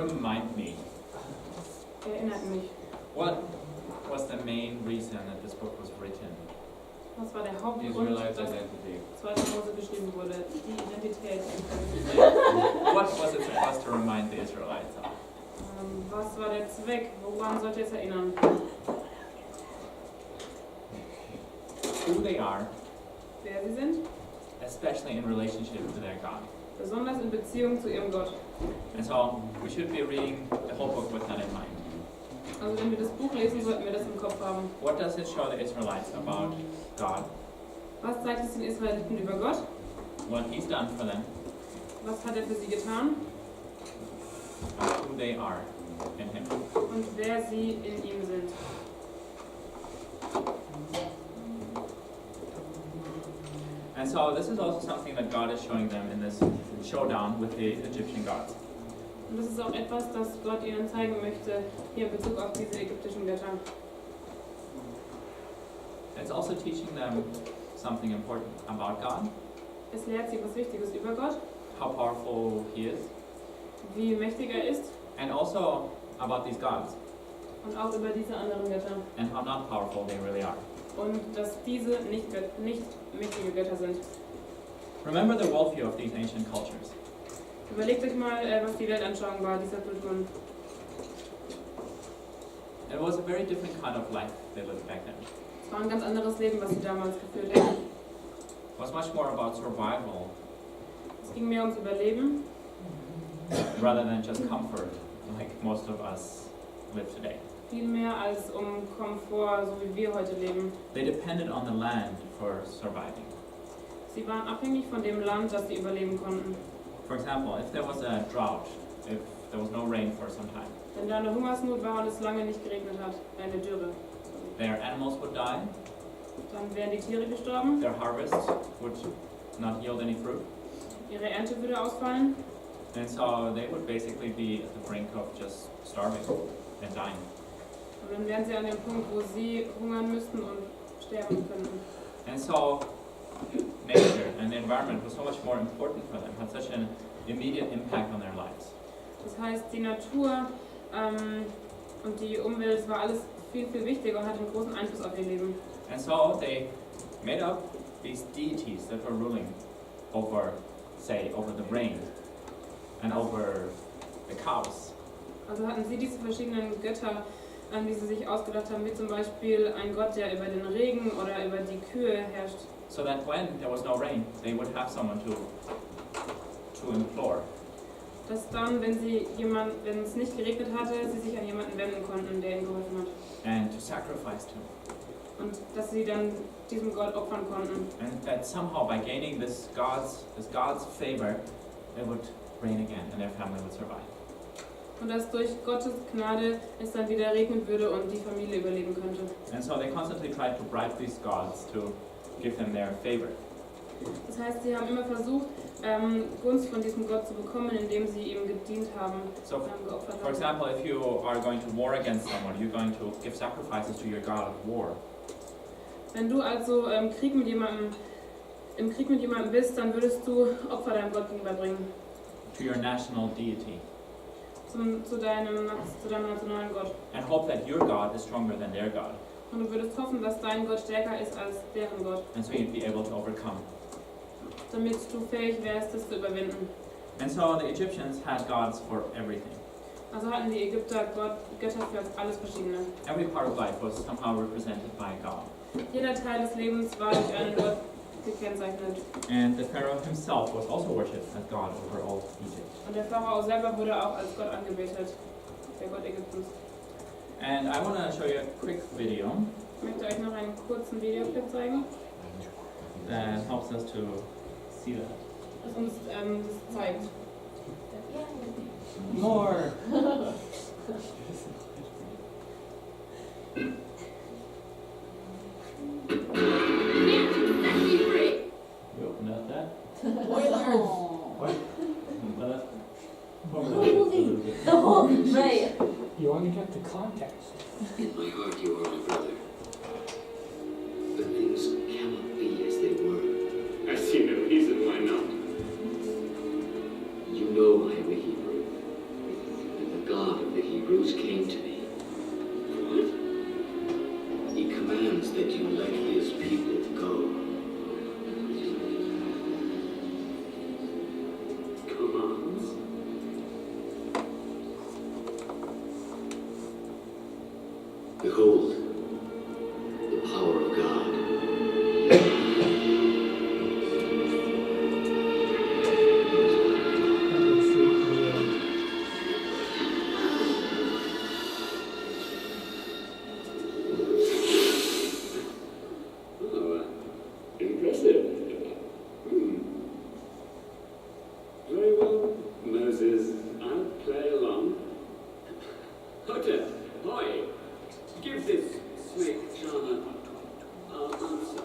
remind me. Erinnert mich. What was the main reason that this book was written? Was war der Hauptgrund, Israelites' dass identity. 2. Mose geschrieben wurde? Die Identität. What was it supposed to remind the Israelites of? Was war der Zweck? Woran sollte es erinnern? Who they are, Wer sie sind, especially in relationship to their God. besonders in Beziehung zu ihrem Gott. And so we should be reading the whole book with that in mind. Also wenn wir das Buch lesen, sollten wir das im Kopf haben. What does it show the Israelites about God? Was zeigt es den Israeliten über Gott? What He's done for them, Was hat er für sie getan? and who they are in Him. Und wer sie in ihm sind. And so this is also something that God is showing them in this showdown with the Egyptian gods. Und das ist auch etwas, das Gott ihnen zeigen möchte, hier in Bezug auf diese ägyptischen Götter. It's also teaching them something important about God, Es lehrt sie was Wichtiges über Gott, how powerful He is, wie mächtig er ist and also about these gods, und auch über diese anderen Götter. and how not powerful they really are. Und dass diese nicht mächtige Götter sind. Remember the worldview of these ancient cultures. Überlegt euch mal, was die Weltanschauung war dieser Kulturen. It was a very different kind of life they lived back then. Es war ein ganz anderes Leben, was sie damals geführt haben. It was much more about survival Es ging mehr ums Überleben, rather than just comfort, like most of us live today. viel mehr als um Komfort, so wie wir heute leben. They depended on the land for surviving. Sie waren abhängig von dem Land, das sie überleben konnten. For example, if there was a drought, if there was no rain for some time, Wenn da eine Hungersnot war und es lange nicht geregnet hat, eine Dürre, their animals would die, dann wären die Tiere gestorben, their harvest would not yield any fruit, ihre Ernte würde ausfallen and so they would basically be at the brink of just starving and dying. und dann wären sie an dem Punkt, wo sie hungern müssten und sterben könnten. And so nature and the environment was so much more important for them, had such an immediate impact on their lives. Das heißt, die Natur und die Umwelt, das war alles viel, viel wichtiger und hat einen großen Einfluss auf ihr Leben. And so they made up these deities that were ruling over, say, over the rain and over the cows. Also hatten sie diese verschiedenen Götter, an die sie sich ausgedacht haben, wie zum Beispiel ein Gott, der über den Regen oder über die Kühe herrscht. So that when there was no rain, they would have someone to implore. Dass dann, wenn es nicht geregnet hatte, sie sich an jemanden wenden konnten, der ihnen geholfen hat. And to sacrifice to. Und dass sie dann diesem Gott opfern konnten. And that somehow by gaining this God's favor, it would rain again and their family would survive. Und dass durch Gottes Gnade es dann wieder regnen würde und die Familie überleben könnte. And so they constantly tried to bribe these gods to give them their favor. Das heißt, sie haben immer versucht, Gunst von diesem Gott zu bekommen, indem sie ihm gedient haben, So, geopfert for haben. example, if you are going to war against someone, you're going to give sacrifices to your god of war. Wenn du also im Krieg mit jemandem bist, dann würdest du Opfer deinem Gott gegenüberbringen. To your national deity. Zu deinem nationalen Gott. And hope that your God is stronger than their God. Und du würdest hoffen, dass dein Gott stärker ist als deren Gott, And so you'd be able to overcome. damit du fähig wärst, das zu überwinden. And so the Egyptians had gods for everything. Also hatten die Ägypter Götter für alles Verschiedene. Every part of life was somehow represented by God. Jeder Teil des Lebens war durch einen Gott gekennzeichnet. And the Pharaoh himself was also worshipped as God over all Egypt. Und der Pharao selber wurde auch als Gott angebetet, der Gott Ägyptens. And I want to show you a quick video Ich möchte euch noch einen kurzen Videoclip zeigen, that helps us to see that. das uns das zeigt. More! You opened up that? What? Right. You only get the context. In my heart you are my brother. But things cannot be as they were. I see no reason why not. You know I am a Hebrew. sure, Moses, I'll play along. Hotep, boy, give this snake charmer our answer.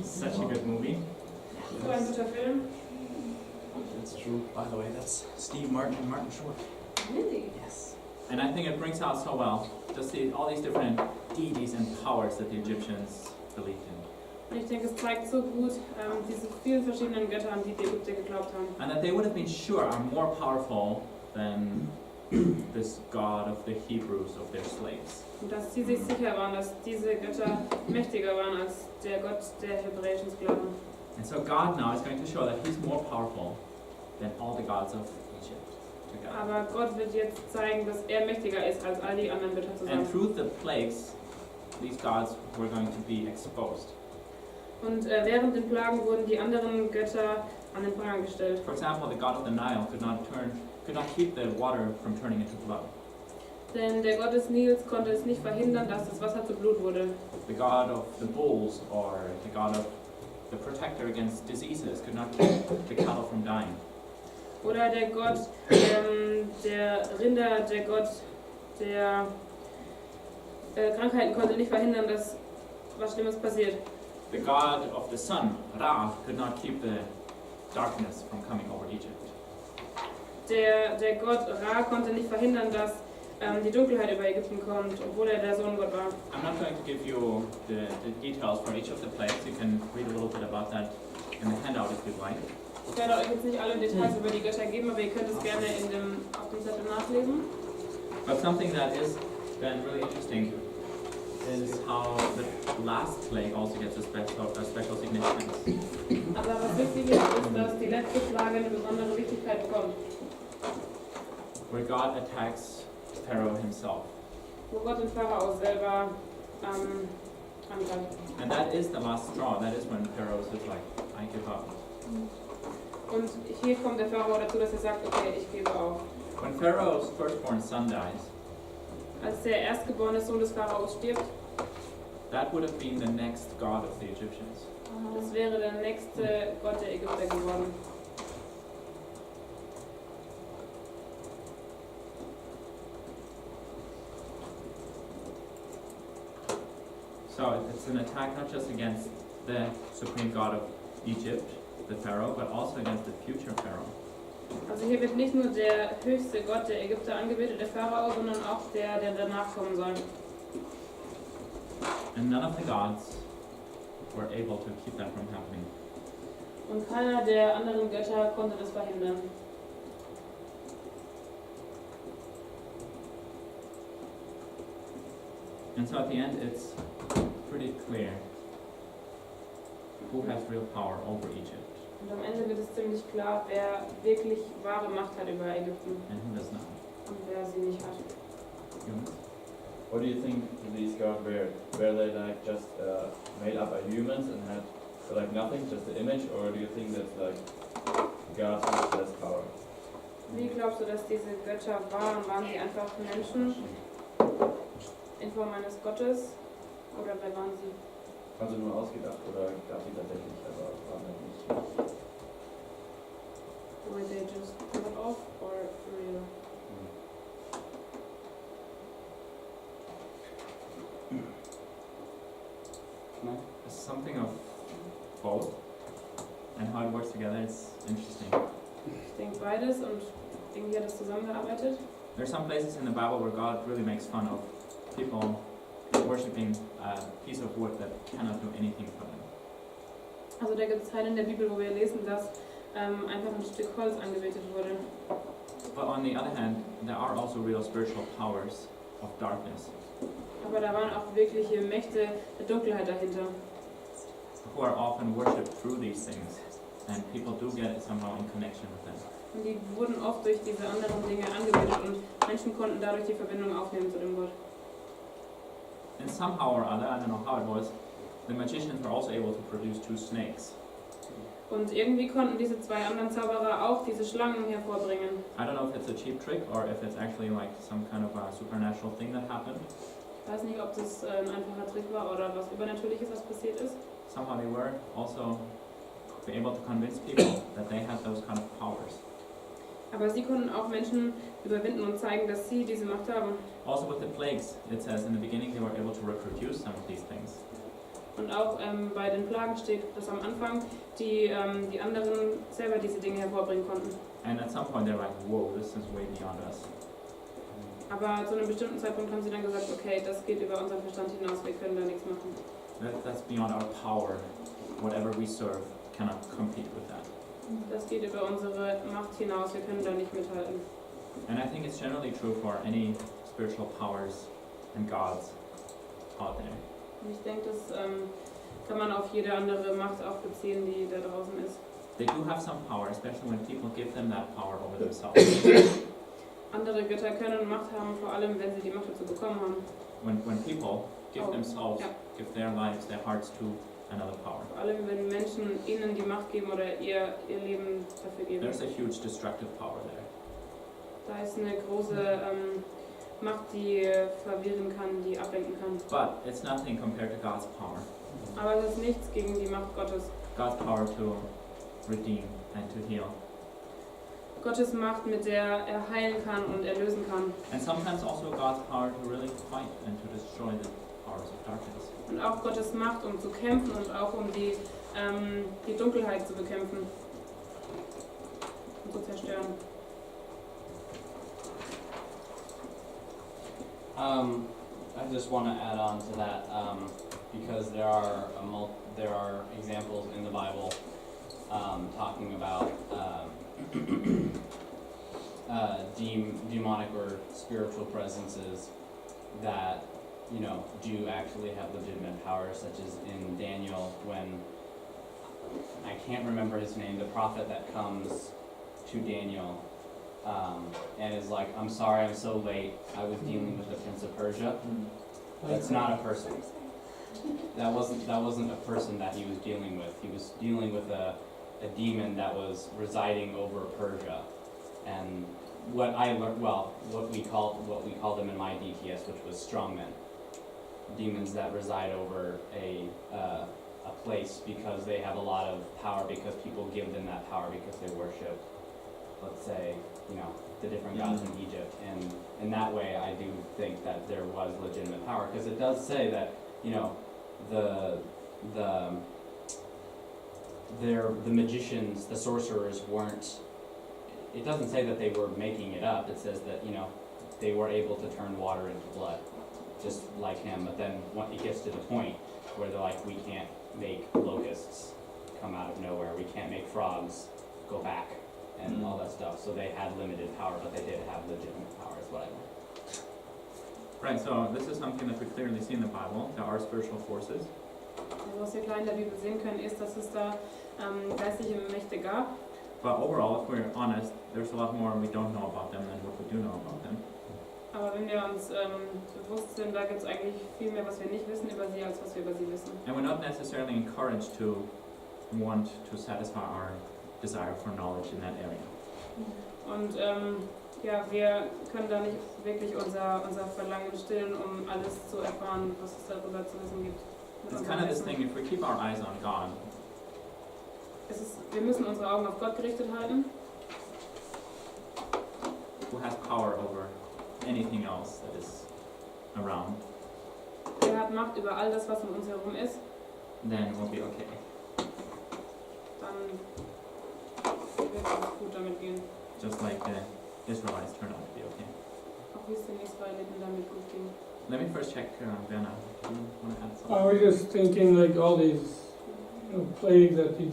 Such a good movie. So ein guter Film. That's true. By the way, that's Steve Martin and Martin Short. Really? Yes. And I think it brings out so well just all these different deities and powers that the Egyptians believed in. Und ich denke, es zeigt so gut diese vielen verschiedenen Götter, an die die Ägypter geglaubt haben. And that they would have been sure are more powerful than this God of the Hebrews, of their slaves. Und dass sie sich sicher waren, dass diese Götter mächtiger waren als der Gott der hebräischen Sklaven. And so God now is going to show that He's more powerful than all the gods of Egypt together. Aber Gott wird jetzt zeigen, dass er mächtiger ist als all die anderen Götter zusammen. And through the plagues, these gods were going to be exposed. Und während den Plagen wurden die anderen Götter an den Pranger gestellt. For example, the god of the Nile could not keep the water from turning into blood. Denn der Gott des Nils konnte es nicht verhindern, dass das Wasser zu Blut wurde. The god of the bulls, or the god of the protector against diseases, could not keep the cattle from dying. Oder der Gott der Rinder, der Gott der Krankheiten konnte nicht verhindern, dass was Schlimmes passiert. The god of the sun, Ra, could not keep the darkness from coming over Egypt. Der Gott Ra konnte nicht verhindern, dass die Dunkelheit über Ägypten kommt, obwohl er der Sonnengott war. I'm not going to give you the details for each of the plagues. You can read a little bit about that in the handout if you'd like. Ich werde euch jetzt nicht alle Details über die Götter geben, aber ihr könnt es gerne auf dem Zettel nachlesen. But something that is then really interesting is how the last plague also gets a special significance. Aber was wichtig ist, dass die letzte Plage eine besondere Wichtigkeit bekommt. Where God attacks Pharaoh himself. wo Gott den Pharao selber angreift. And that is the last straw. That is when Pharaoh says like, I give up. Und hier kommt der Pharao dazu, dass er sagt, okay, ich gebe auf. When Pharaoh's firstborn son dies, Als der erstgeborene Sohn des Pharaos stirbt, that would have been the next god of the Egyptians. das wäre der nächste Gott der Ägypter geworden. So it's an attack not just against the supreme god of Egypt, the Pharaoh, but also against the future Pharaoh. Also hier wird nicht nur der höchste Gott der Ägypter angebetet, der Pharao, sondern auch der danach kommen soll. And none of the gods were able to keep that from happening. Und keiner der anderen Götter konnte das verhindern. And so at the end it's pretty clear who has real power over Egypt Und am Ende wird es ziemlich klar, wer wirklich wahre Macht hat über Ägypten and who does not. und wer sie nicht hat. Humans? What do you think these gods were? Were they like just made up by humans and had like nothing, just the image, or do you think that like gods with less power? Wie glaubst du, dass diese Götter waren? Waren sie einfach Menschen in Form eines Gottes? Oder wer waren sie? Also nur ausgedacht oder gab sie tatsächlich, aber waren halt nicht. Were they just cut off or real? It's something of both, and how it works together is interesting. Ich denke beides und irgendwie hat es zusammengearbeitet. There are some places in the Bible where God really makes fun of people worshipping a piece of wood that cannot do anything for them. Also da gibt es Teile in der Bibel, wo wir lesen, dass einfach ein Stück Holz angebetet wurde. But on the other hand, there are also real spiritual powers of darkness Aber da waren auch wirkliche Mächte der Dunkelheit dahinter. who are often worshipped through these things, and people do get somehow in connection with them. Und die wurden oft durch diese anderen Dinge angebetet und Menschen konnten dadurch die Verbindung aufnehmen zu dem Gott. And somehow or other, I don't know how it was, the magicians were also able to produce two snakes. Und irgendwie konnten diese zwei anderen Zauberer auch diese Schlangen hervorbringen. I don't know if it's a cheap trick or if it's actually like some kind of a supernatural thing that happened. Ich weiß nicht, ob das ein einfacher Trick war oder was Übernatürliches, was passiert ist. Somehow they were also able to convince people that they had those kind of powers. Aber sie konnten auch Menschen überwinden und zeigen, dass sie diese Macht haben. Also with the plagues, it says in the beginning they were able to reproduce some of these things. Und auch bei den Plagen steht, dass am Anfang die anderen selber diese Dinge hervorbringen konnten. And at some point they're like, whoa, this is way beyond us. Aber zu einem bestimmten Zeitpunkt haben sie dann gesagt, okay, das geht über unseren Verstand hinaus, wir können da nichts machen. That's beyond our power. Whatever we serve cannot compete with that. Das geht über unsere Macht hinaus, wir können da nicht mithalten. And I think it's generally true for any spiritual powers and gods out there. Und ich denke, das kann man auf jede andere Macht auch beziehen, die da draußen ist. They do have some power, especially when people give them that power over themselves. Andere Götter können Macht haben, vor allem wenn sie die Macht dazu bekommen haben. When people give themselves, ja. give their lives, their hearts to another power. Vor allem wenn Menschen ihnen die Macht geben oder ihr Leben dafür geben. There's a huge destructive power there. Da ist eine große Macht, die verwirren kann, die ablenken kann. But it's nothing compared to God's power. Aber es ist nichts gegen die Macht Gottes. God's power to redeem and to heal. Gottes Macht, mit der er heilen kann und erlösen kann. And sometimes also God's power to really fight and to destroy the powers of darkness. Und auch Gottes Macht, um zu kämpfen und auch um die Dunkelheit zu bekämpfen und zu zerstören. I just want to add on to that because there are examples in the Bible talking about demonic or spiritual presences that do actually have legitimate power, such as in Daniel when I can't remember his name, the prophet that comes to Daniel and is like, I'm sorry, I'm so late, I was dealing with the Prince of Persia. That's not a person. That wasn't a person that he was dealing with. He was dealing with a demon that was residing over Persia. And what I learned, well, what we called them in my DTS, which was strongmen. Demons that reside over a place because they have a lot of power, because people give them that power because they worship, let's say, the different gods in Egypt. And in that way, I do think that there was legitimate power, because it does say that, the magicians, the sorcerers weren't, it doesn't say that they were making it up. It says that, they were able to turn water into blood, just like him. But then when it gets to the point where they're like, we can't make locusts come out of nowhere, we can't make frogs go back, and all that stuff. So they had limited power, but they did have legitimate power, is what I learned. Right, so this is something that we clearly see in the Bible. There are spiritual forces. Also, was wir klar in der Bibel sehen können, ist, dass es da geistliche Mächte gab. But overall, if we're honest, there's a lot more we don't know about them than what we do know about them. Aber wenn wir uns bewusst sind, da gibt es eigentlich viel mehr, was wir nicht wissen über sie, als was wir über sie wissen. And we're not necessarily encouraged to want to satisfy our desire for knowledge in that area. Und ja, wir können da nicht wirklich unser Verlangen stillen, um alles zu erfahren, was es darüber zu wissen gibt. It's kind of this thing, if we keep our eyes on God, wir müssen unsere Augen auf Gott gerichtet halten, who has power over anything else that is around, er hat Macht über all das, was um uns herum ist, then we'll be okay. dann wird es uns gut damit gehen. Just like the Israelites turned out to be okay. Auch wie es den Israeliten damit gut ging. Let me first check, Bernard, do you want to add something? I was just thinking, like, all these plagues that the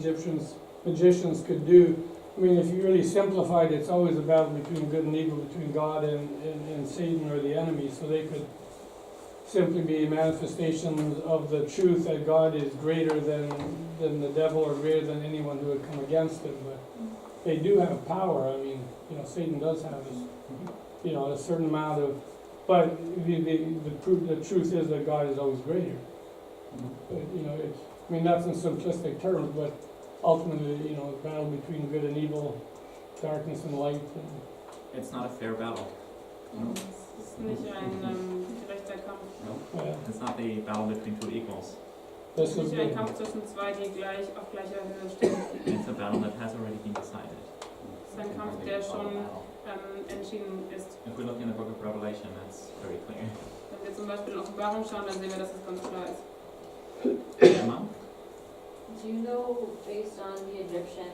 magicians could do. I mean, if you really simplify it, it's always a battle between good and evil, between God and Satan or the enemy. So they could simply be manifestations of the truth that God is greater than the devil, or greater than anyone who would come against him. But they do have power. I mean, Satan does have a certain amount of. But the truth is that God is always greater. But, that's in simplistic terms, but ultimately, the battle between good and evil, darkness and light. It's not a fair battle. Es ist nicht ein gerechter Kampf. Yeah. It's not the battle between two equals. Es ist nicht ein Kampf zwischen zwei, die auf gleicher Höhe stehen. It's a battle that has already been decided. Es ist ein Kampf, der schon entschieden ist. If we look in the book of Revelation, that's very clear. Wenn wir zum Beispiel in Offenbarung schauen, dann sehen wir, dass es ganz klar ist. Emma? Do you know, based on the Egyptian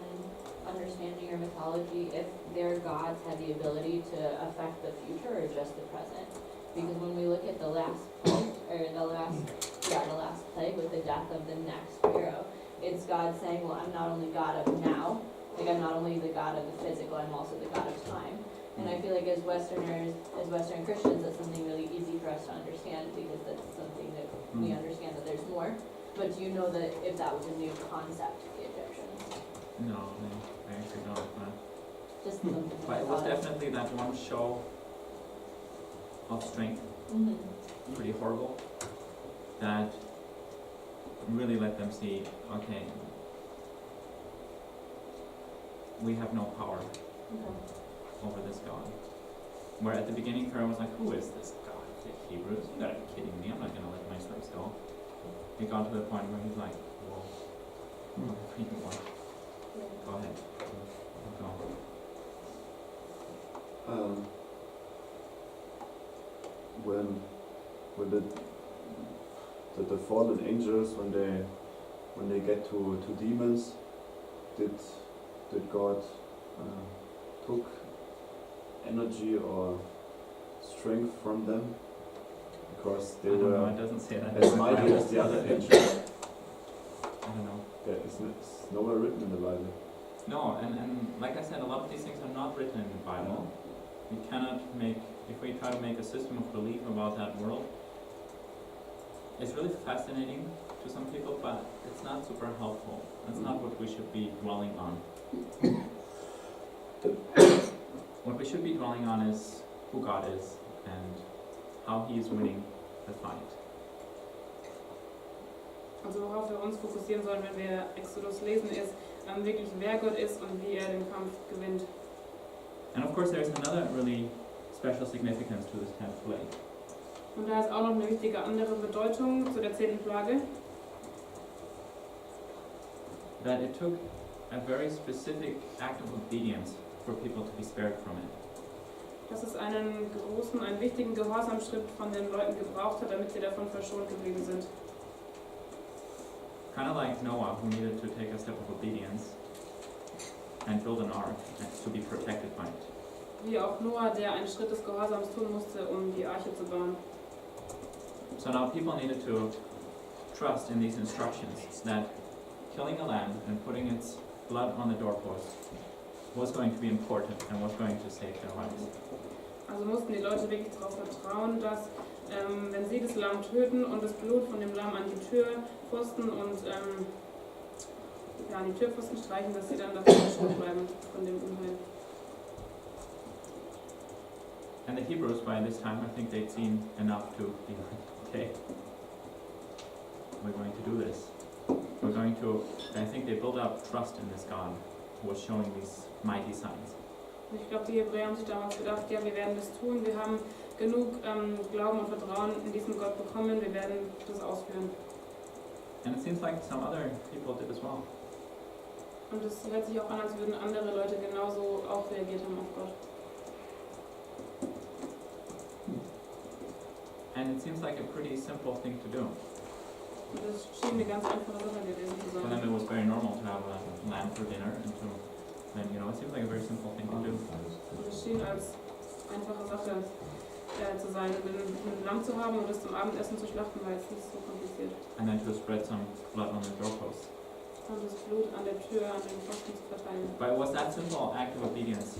understanding or mythology, if their gods had the ability to affect the future or just the present? Because when we look at the last plague, the last plague with the death of the next pharaoh, it's God saying, well, I'm not only God of now, like I'm not only the God of the physical, I'm also the God of time. And I feel like as Westerners, as Western Christians, that's something really easy for us to understand, because that's something that we understand that there's more. But do you know that if that was a new concept to the Egyptians? No, I actually don't. Just something that But I it was thought of. definitely that one show of strength, pretty horrible, that really let them see, okay, we have no power over this God. Where at the beginning Pharaoh was like, who is this God of the Hebrews? You gotta be kidding me, I'm not gonna let my slaves go. He got to the point where he's like, whoa, what do you want? Go ahead. Go. When the fallen angels, when they get to demons, did God took energy or strength from them, because they I don't know, were it doesn't say that. as mighty as the other angels? I don't know. It's nowhere written in the Bible. No, and like I said, a lot of these things are not written in the Bible. We cannot if we try to make a system of belief about that world, it's really fascinating to some people, but it's not super helpful. That's not what we should be dwelling on. what we should be dwelling on is who God is and how He is winning the fight. Also worauf wir uns fokussieren sollen, wenn wir Exodus lesen, ist wirklich wer Gott ist und wie er den Kampf gewinnt. And of course there's another really special significance to this 10th plague. Und da ist auch noch eine wichtige andere Bedeutung zu der 10. Plage, That it took a very specific act of obedience for people to be spared from it. dass es einen wichtigen Gehorsamschritt von den Leuten gebraucht hat, damit sie davon verschont geblieben sind. Kind of like Noah, who needed to take a step of obedience and build an ark to be protected by it. Wie auch Noah, der einen Schritt des Gehorsams tun musste, um die Arche zu bauen. So now people needed to trust in these instructions that killing a lamb and putting its blood on the doorpost was going to be important and was going to save their lives. Also mussten die Leute wirklich darauf vertrauen, dass wenn sie das Lamm töten und das Blut von dem Lamm an die Türpfosten und an die Türpfosten streichen, dass sie dann davon verschont bleiben, von dem Unheil. And the Hebrews, by this time, I think they'd seen enough to be like, okay, we're going to do this. We're going to, I think they built up trust in this God who was showing these mighty signs. Und ich glaube, die Hebräer haben sich damals gedacht, ja, wir werden das tun, wir haben genug Glauben und Vertrauen in diesen Gott bekommen, wir werden das ausführen. And it seems like some other people did as well. Und es hört sich auch an, als würden andere Leute genauso auch reagiert haben auf Gott. And it seems like a pretty simple thing to do. Und das schien eine ganz einfache Sache gewesen zu For sein. them it was very normal to have a lamb for dinner and to, and it seems like a very simple thing to do. Und es schien als einfache Sache zu sein, ein Lamm zu haben und es zum Abendessen zu schlachten, war jetzt nicht so kompliziert. And then to spread some blood on the doorpost. Und das Blut an der Tür, an den Pfosten zu verteilen. But it was that simple act of obedience,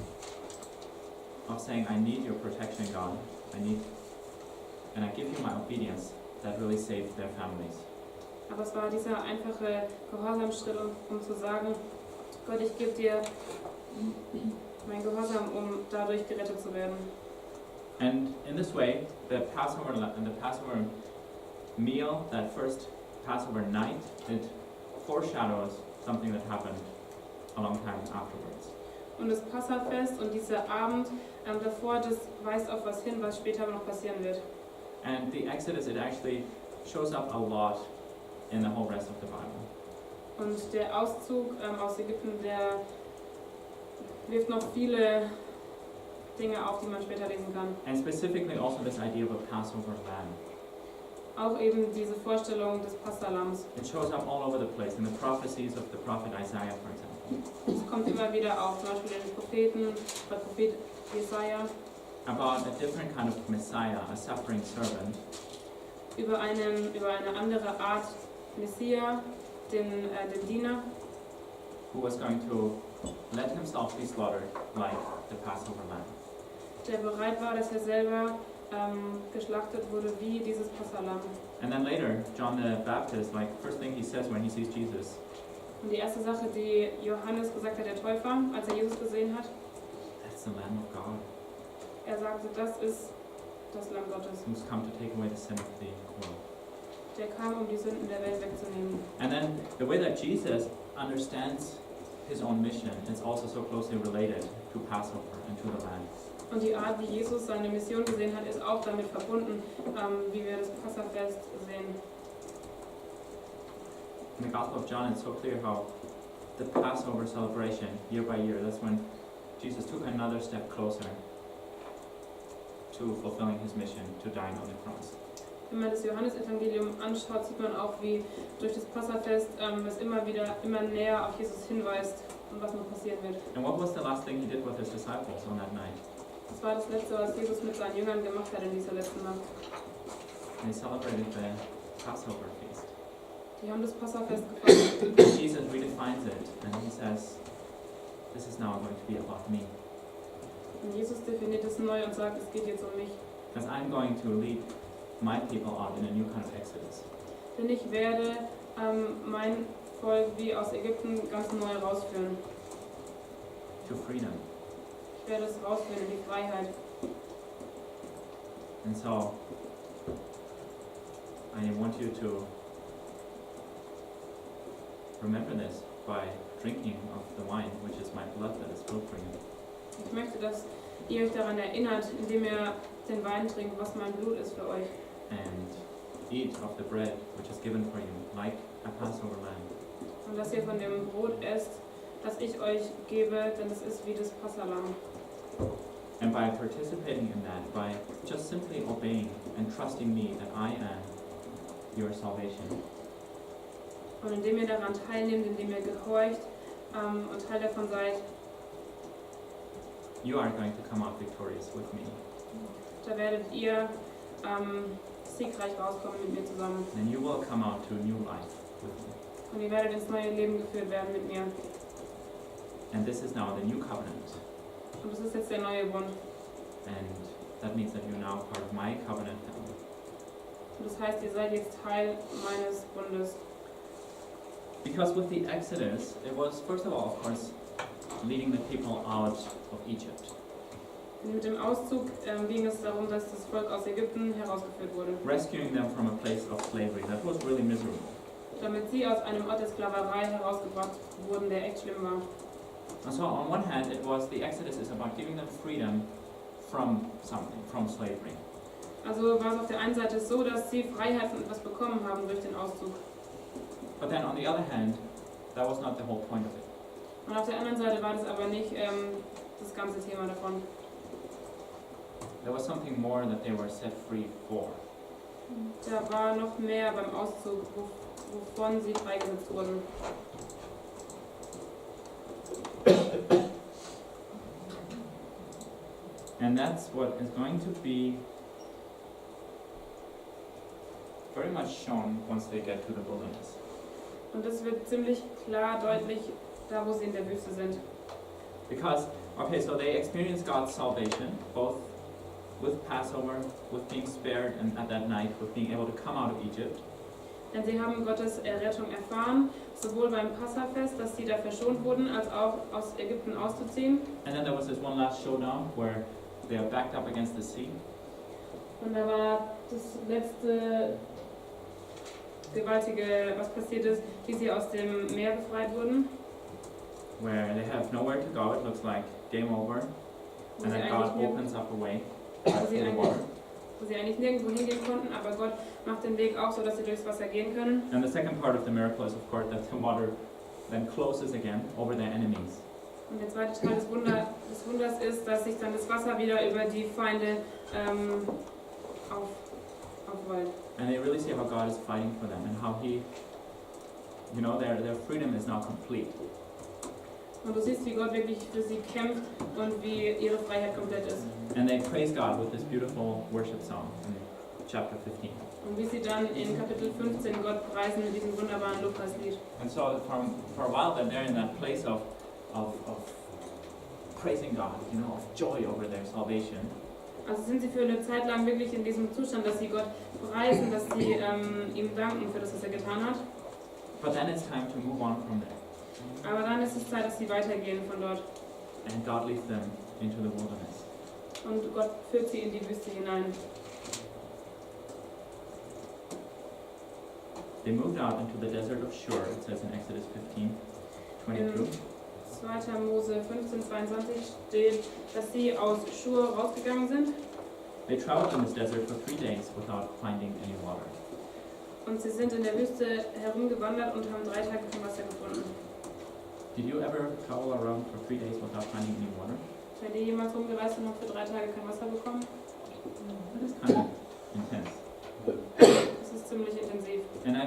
of saying, I need your protection, God, and I give you my obedience, that really saved their families. Aber es war dieser einfache Gehorsamschritt, um zu sagen, Gott, ich gebe dir mein Gehorsam, um dadurch gerettet zu werden. And in this way, the Passover meal, that first Passover night, it foreshadows something that happened a long time afterwards. Und das Passafest und dieser Abend davor, das weist auf was hin, was später noch passieren wird. And the Exodus, it actually shows up a lot in the whole rest of the Bible. Und der Auszug aus Ägypten, der wirft noch viele Dinge auf, die man später lesen kann. And specifically also this idea of a Passover lamb. Auch eben diese Vorstellung des Passalams. It shows up all over the place in the prophecies of the prophet Isaiah, for example. Es kommt immer wieder auf, zum Beispiel in den Propheten, bei Prophet Jesaja, About a different kind of Messiah, a suffering servant, über eine andere Art Messia, den Diener, who was going to let himself be slaughtered like the Passover lamb. der bereit war, dass er selber geschlachtet wurde wie dieses Passalam. And then later, John the Baptist, like, first thing he says when he sees Jesus, Und die erste Sache, die Johannes gesagt hat, der Täufer, als er Jesus gesehen hat, that's the Lamb of God, er sagte, das ist das Lamm Gottes. who's come to take away the sin of the world. Der kam, um die Sünden der Welt wegzunehmen. And then the way that Jesus understands his own mission is also so closely related to Passover and to the Lamb. Und die Art, wie Jesus seine Mission gesehen hat, ist auch damit verbunden, wie wir das Passafest sehen. In the Gospel of John, it's so clear how the Passover celebration, year by year, that's when Jesus took another step closer to fulfilling his mission, to dying on the cross. Wenn man das Johannesevangelium anschaut, sieht man auch, wie durch das Passafest es immer näher auf Jesus hinweist und was noch passieren wird. And what was the last thing he did with his disciples on that night? Das war das Letzte, was Jesus mit seinen Jüngern gemacht hat in dieser letzten Nacht. They celebrated the Passover feast. Die haben das Passafest gefeiert. Jesus redefines it, and he says, this is now going to be about me. Und Jesus definiert es neu und sagt, es geht jetzt um mich. Because I'm going to lead my people out in a new kind of exodus. Denn ich werde mein Volk wie aus Ägypten ganz neu rausführen. To freedom. Ich werde es rausführen in die Freiheit. And so, I want you to remember this by drinking of the wine, which is my blood that is spilled for you. Ich möchte, dass ihr euch daran erinnert, indem ihr den Wein trinkt, was mein Blut ist für euch. And eat of the bread which is given for you, like a Passover lamb. Und dass ihr von dem Brot esst, das ich euch gebe, denn es ist wie das Passahlamm. And by participating in that, by just simply obeying and trusting me that I am your salvation, Und indem ihr daran teilnehmt, indem ihr gehorcht und Teil davon seid, you are going to come out victorious with me. da werdet ihr siegreich rauskommen mit mir zusammen. And you will come out to a new life with me. Und ihr werdet ins neue Leben geführt werden mit mir. And this is now the new covenant. Und das ist jetzt der neue Bund. And that means that you're now part of my covenant family. Und das heißt, ihr seid jetzt Teil meines Bundes. Because with the Exodus, it was first of all, of course, leading the people out of Egypt. Und mit dem Auszug ging es darum, dass das Volk aus Ägypten herausgeführt wurde. Rescuing them from a place of slavery. That was really miserable. Damit sie aus einem Ort der Sklaverei herausgebracht wurden, der echt schlimm war. And so on one hand, it was the Exodus is about giving them freedom from something, from slavery. Also war es auf der einen Seite so, dass sie Freiheit und etwas bekommen haben durch den Auszug. But then on the other hand, that was not the whole point of it. Und auf der anderen Seite war das aber nicht das ganze Thema davon. There was something more that they were set free for. Da war noch mehr beim Auszug, wovon sie freigesetzt wurden. And that's what is going to be very much shown once they get to the wilderness. Und das wird ziemlich klar, deutlich, da wo sie in der Wüste sind. Because, okay, so they experienced God's salvation, both with Passover, with being spared, and at that night, with being able to come out of Egypt. Denn sie haben Gottes Errettung erfahren, sowohl beim Passafest, dass sie da verschont wurden, als auch aus Ägypten auszuziehen. And then there was this one last showdown where they are backed up against the sea. Und da war das letzte gewaltige, was passiert ist, wie sie aus dem Meer befreit wurden. Where they have nowhere to go, it looks like game over. Wo And sie then God eigentlich opens up a way wo through sie the eigentlich, water. wo sie eigentlich nirgendwo hingehen konnten, aber Gott macht den Weg auch so, dass sie durchs Wasser gehen können. And the second part of the miracle is, of course, that the water then closes again over their enemies. Und der zweite Teil des Wunders ist, dass sich dann das Wasser wieder über die Feinde aufrollt. And they really see how God is fighting for them and how He, you know, their freedom is now complete. Und du siehst, wie Gott wirklich für sie kämpft und wie ihre Freiheit komplett ist. And they praise God with this beautiful worship song in chapter 15. Und wie sie dann in Kapitel 15 Gott preisen mit diesem wunderbaren Lobpreislied. And so for a while then they're in that place of praising God, you know, of joy over their salvation. Also sind sie für eine Zeit lang wirklich in diesem Zustand, dass sie Gott preisen, dass sie ihm danken für das, was er getan hat. But then it's time to move on from there. Aber dann ist es Zeit, dass sie weitergehen von dort. And God leads them into the wilderness. Und Gott führt sie in die Wüste hinein. They moved out into the desert of Shur, it says in Exodus 15:22. 2. Mose 15:22 steht, dass sie aus Schur rausgegangen sind. They traveled in this desert for 3 days without finding any water. Und sie sind in der Wüste herumgewandert und haben 3 Tage kein Wasser gefunden. Did you ever travel around for 3 days without finding any water? Seid ihr jemals rumgereist und habt für 3 Tage kein Wasser bekommen? That is kind of intense.